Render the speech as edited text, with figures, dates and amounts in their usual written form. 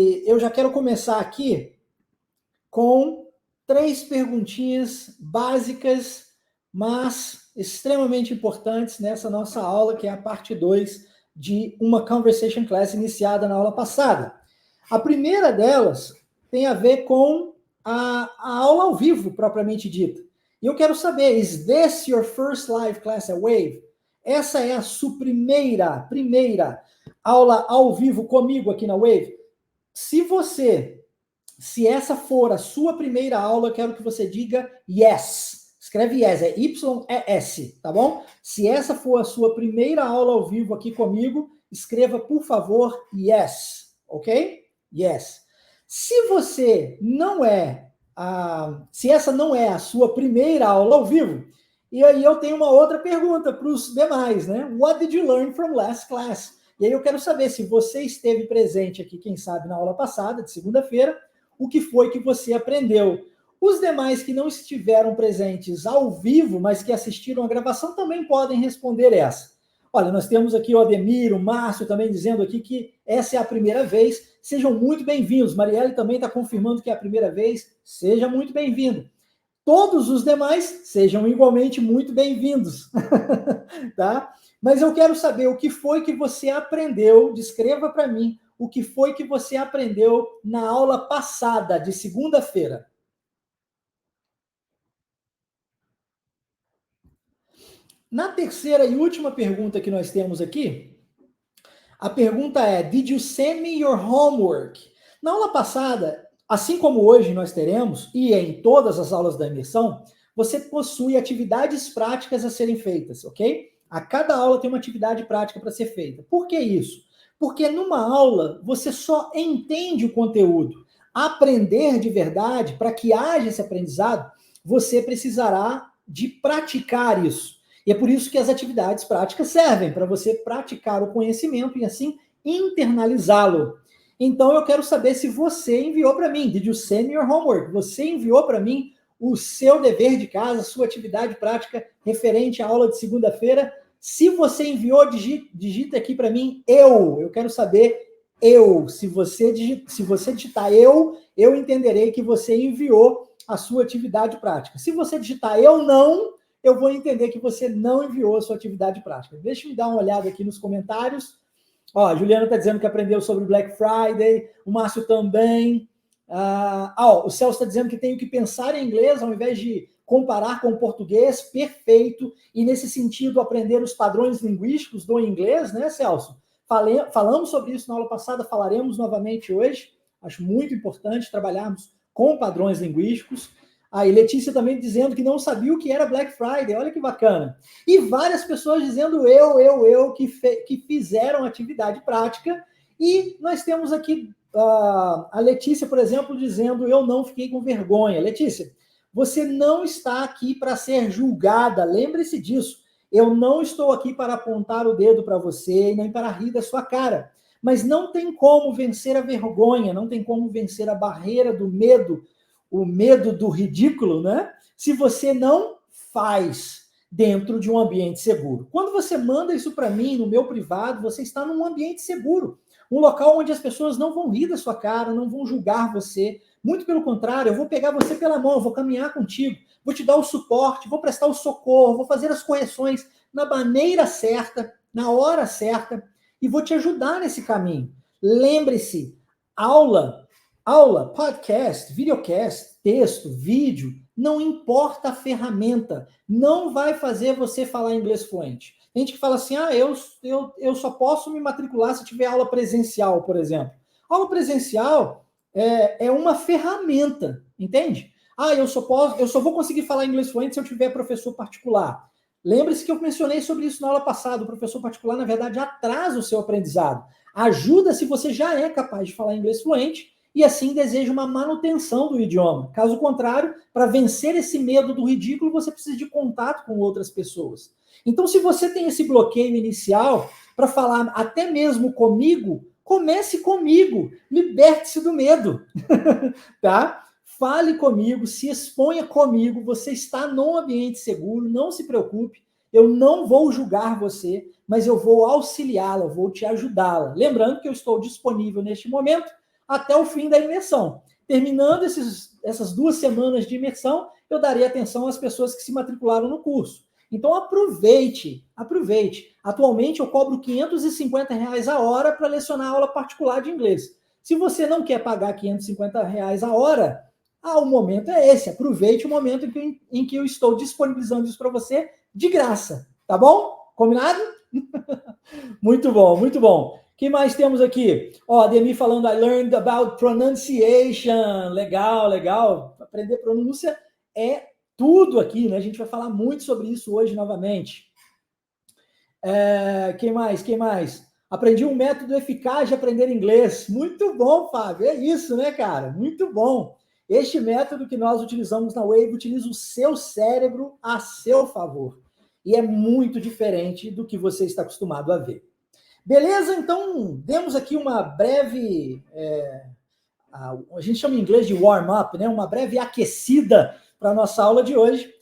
Eu já quero começar aqui com 3 perguntinhas básicas, mas extremamente importantes nessa nossa aula, que é a parte 2 de uma Conversation Class iniciada na aula passada. A primeira delas tem a ver com a aula ao vivo, propriamente dita. E eu quero saber, is this your first live class at Wave? Essa é a sua primeira aula ao vivo comigo aqui na Wave? Se essa for a sua primeira aula, quero que você diga yes. Escreve yes, é Y-E-S, tá bom? Se essa for a sua primeira aula ao vivo aqui comigo, escreva, por favor, yes, ok? Yes. Se você não se essa não é a sua primeira aula ao vivo, e aí eu tenho uma outra pergunta para os demais, né? What did you learn from last class? E aí eu quero saber se você esteve presente aqui, quem sabe, na aula passada, de segunda-feira, o que foi que você aprendeu. Os demais que não estiveram presentes ao vivo, mas que assistiram a gravação, também podem responder essa. Olha, nós temos aqui o Ademir, o Márcio também dizendo aqui que essa é a primeira vez. Sejam muito bem-vindos. Marielle também está confirmando que é a primeira vez. Seja muito bem-vindo. Todos os demais sejam igualmente muito bem-vindos. Tá? Mas eu quero saber o que foi que você aprendeu. Descreva para mim o que foi que você aprendeu na aula passada, de segunda-feira. Na terceira e última pergunta que nós temos aqui, a pergunta é, did you send me your homework? Na aula passada, assim como hoje nós teremos, e em todas as aulas da imersão, você possui atividades práticas a serem feitas, ok? A cada aula tem uma atividade prática para ser feita. Por que isso? Porque numa aula você só entende o conteúdo. Aprender de verdade, para que haja esse aprendizado, você precisará de praticar isso. E é por isso que as atividades práticas servem, para você praticar o conhecimento e assim internalizá-lo. Então eu quero saber se você enviou para mim, did you send me your homework? Você enviou para mim o seu dever de casa, a sua atividade prática referente à aula de segunda-feira? Se você enviou, digita aqui para mim, eu quero saber, eu. Se você digitar eu entenderei que você enviou a sua atividade prática. Se você digitar eu não, eu vou entender que você não enviou a sua atividade prática. Deixa eu dar uma olhada aqui nos comentários. Ó, a Juliana está dizendo que aprendeu sobre Black Friday, o Márcio também. O Celso está dizendo que tenho que pensar em inglês ao invés de comparar com o português, perfeito, e nesse sentido aprender os padrões linguísticos do inglês, né, Celso? Falamos sobre isso na aula passada, falaremos novamente hoje, acho muito importante trabalharmos com padrões linguísticos. E Letícia também dizendo que não sabia o que era Black Friday, olha que bacana. E várias pessoas dizendo que fizeram atividade prática, e nós temos aqui a Letícia, por exemplo, dizendo eu não fiquei com vergonha. Letícia, você não está aqui para ser julgada, lembre-se disso. Eu não estou aqui para apontar o dedo para você, nem para rir da sua cara. Mas não tem como vencer a vergonha, não tem como vencer a barreira do medo, o medo do ridículo, né? Se você não faz dentro de um ambiente seguro. Quando você manda isso para mim, no meu privado, você está num ambiente seguro. Um local onde as pessoas não vão rir da sua cara, não vão julgar você. Muito pelo contrário, eu vou pegar você pela mão, vou caminhar contigo, vou te dar o suporte, vou prestar o socorro, vou fazer as correções na maneira certa, na hora certa, e vou te ajudar nesse caminho. Lembre-se, aula, podcast, videocast, texto, vídeo, não importa a ferramenta, não vai fazer você falar inglês fluente. Tem gente que fala assim, eu só posso me matricular se tiver aula presencial, por exemplo. Aula presencial é uma ferramenta, entende? Eu só vou conseguir falar inglês fluente se eu tiver professor particular. Lembre-se que eu mencionei sobre isso na aula passada. O professor particular, na verdade, atrasa o seu aprendizado. Ajuda se você já é capaz de falar inglês fluente e assim deseja uma manutenção do idioma. Caso contrário, para vencer esse medo do ridículo, você precisa de contato com outras pessoas. Então, se você tem esse bloqueio inicial para falar até mesmo comigo, comece comigo, liberte-se do medo, tá? Fale comigo, se exponha comigo, você está num ambiente seguro, não se preocupe, eu não vou julgar você, mas eu vou auxiliá-la, vou te ajudá-la. Lembrando que eu estou disponível neste momento até o fim da imersão. Terminando essas 2 semanas de imersão, eu darei atenção às pessoas que se matricularam no curso. Então aproveite. Atualmente eu cobro R$ 550 a hora para lecionar aula particular de inglês. Se você não quer pagar R$ 550 a hora, o momento é esse. Aproveite o momento em que eu estou disponibilizando isso para você de graça. Tá bom? Combinado? Muito bom, muito bom. O que mais temos aqui? Ó, a Demi falando, I learned about pronunciation. Legal. Aprender pronúncia é tudo aqui, né? A gente vai falar muito sobre isso hoje novamente. Quem mais? Aprendi um método eficaz de aprender inglês. Muito bom, Fábio. É isso, né, cara? Muito bom. Este método que nós utilizamos na Wave utiliza o seu cérebro a seu favor. E é muito diferente do que você está acostumado a ver. Beleza? Então, demos aqui uma breve... a gente chama em inglês de warm-up, né? Uma breve aquecida para a nossa aula de hoje.